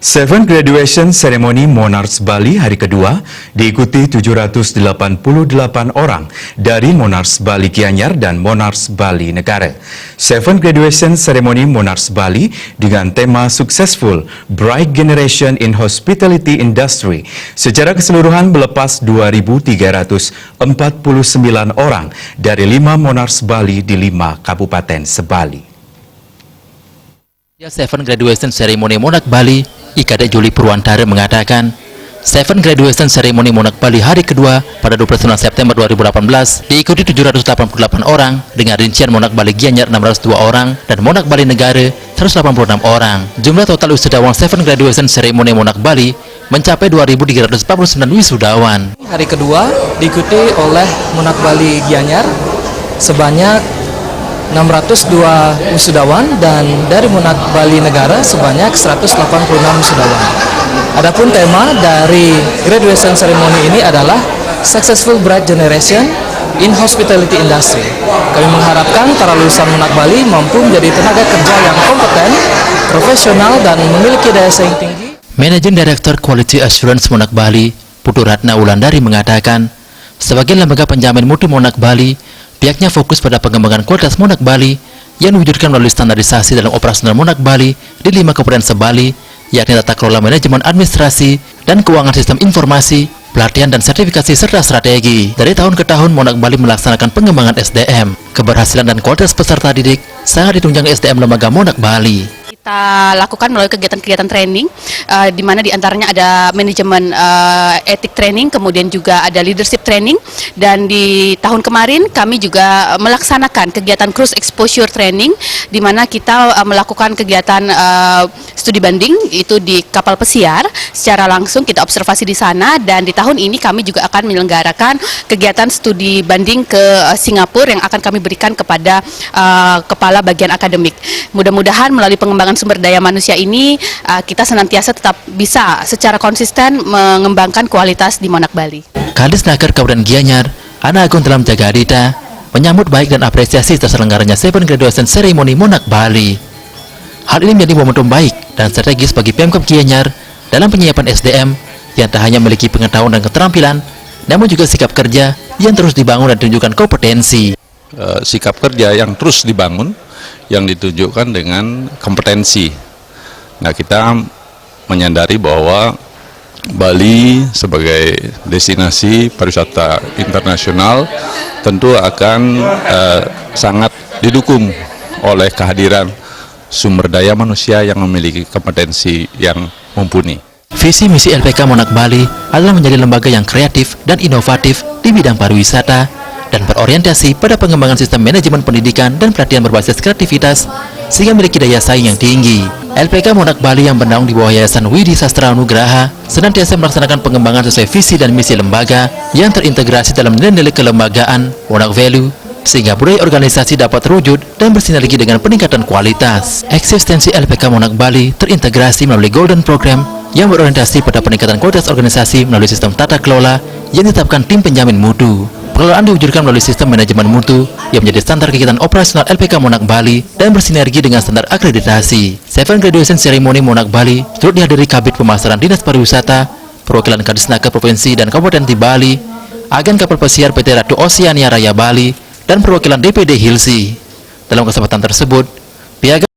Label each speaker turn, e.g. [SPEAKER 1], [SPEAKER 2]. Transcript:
[SPEAKER 1] Seven Graduation Ceremony Monarchs Bali hari kedua diikuti 788 orang dari Monarchs Bali Gianyar dan Monarchs Bali Negara. Seven Graduation Ceremony Monarchs Bali dengan tema Successful Bright Generation in Hospitality Industry secara keseluruhan melepas 2.349 orang dari 5 Monarchs Bali di 5 kabupaten sebali.
[SPEAKER 2] Seven Graduation Ceremony Monarch Bali, IKD Juli Purwantara mengatakan, Seven Graduation Ceremony Monarch Bali hari kedua pada 29 September 2018 diikuti 788 orang dengan rincian Monarch Bali Gianyar 602 orang dan Monarch Bali Negara 186 orang. Jumlah total wisudawan Seven Graduation Ceremony Monarch Bali mencapai 2.349 wisudawan.
[SPEAKER 3] Hari kedua diikuti oleh Monarch Bali Gianyar sebanyak 602 wisudawan dan dari Monarch Bali Negara sebanyak 186 wisudawan. Adapun tema dari graduation ceremony ini adalah Successful Bright Generation in Hospitality Industry. Kami mengharapkan para lulusan Monarch Bali mampu menjadi tenaga kerja yang kompeten, profesional dan memiliki daya saing tinggi.
[SPEAKER 2] Managing Director Quality Assurance Monarch Bali, Putu Ratna Wulandari mengatakan, sebagai lembaga penjamin mutu Monarch Bali, pihaknya fokus pada pengembangan kualitas Monarch Bali yang diwujudkan melalui standarisasi dalam operasional Monarch Bali di 5 kabupaten sebali, yakni tata kelola manajemen administrasi dan keuangan sistem informasi, pelatihan dan sertifikasi serta strategi. Dari tahun ke tahun, Monarch Bali melaksanakan pengembangan SDM. Keberhasilan dan kualitas peserta didik sangat ditunjang SDM lembaga Monarch Bali.
[SPEAKER 4] Kita lakukan melalui kegiatan-kegiatan training, di mana diantaranya ada manajemen etik training, kemudian juga ada leadership training, dan di tahun kemarin kami juga melaksanakan kegiatan cruise exposure training, di mana kita melakukan kegiatan studi banding itu di kapal pesiar secara langsung kita observasi di sana, dan di tahun ini kami juga akan menyelenggarakan kegiatan studi banding ke Singapura yang akan kami berikan kepada kepala bagian akademik. Mudah-mudahan melalui pengembangan sumber daya manusia ini kita senantiasa tetap bisa secara konsisten mengembangkan kualitas di Monarch Bali.
[SPEAKER 2] Kadis Naker Kabupaten Gianyar, Ana Agung Dalam Jaga Adita, menyambut baik dan apresiasi terselenggaranya Seven Graduation Ceremony Monarch Bali. Hal ini menjadi momentum baik dan strategis bagi Pemkab Gianyar dalam penyiapan SDM yang tak hanya memiliki pengetahuan dan keterampilan, namun juga sikap kerja yang terus dibangun dan ditunjukkan kompetensi.
[SPEAKER 5] Sikap kerja yang terus dibangun, yang ditunjukkan dengan kompetensi. Nah, kita menyadari bahwa Bali sebagai destinasi pariwisata internasional tentu akan sangat didukung oleh kehadiran sumber daya manusia yang memiliki kompetensi yang mumpuni.
[SPEAKER 2] Visi misi LPK Monarch Bali adalah menjadi lembaga yang kreatif dan inovatif di bidang pariwisata dan berorientasi pada pengembangan sistem manajemen pendidikan dan pelatihan berbasis kreativitas sehingga memiliki daya saing yang tinggi. LPK Monarch Bali yang bernaung di bawah Yayasan Widi Sastra Nugraha senantiasa melaksanakan pengembangan sesuai visi dan misi lembaga yang terintegrasi dalam nilai-nilai kelembagaan Monarch Value sehingga budaya organisasi dapat terwujud dan bersinergi dengan peningkatan kualitas. Eksistensi LPK Monarch Bali terintegrasi melalui Golden Program yang berorientasi pada peningkatan kualitas organisasi melalui sistem tata kelola yang ditetapkan tim penjamin mutu. Pengelolaan diwujudkan melalui sistem manajemen mutu yang menjadi standar kegiatan operasional LPK Monarch Bali dan bersinergi dengan standar akreditasi. Seven Graduation Ceremony Monarch Bali turut dihadiri Kabid Pemasaran Dinas Pariwisata, perwakilan Kadis Naker Provinsi dan Kabupaten di Bali, agen kapal pesiar PT Ratu Oceania Raya Bali, dan perwakilan DPD Hilsi. Dalam kesempatan tersebut, pihak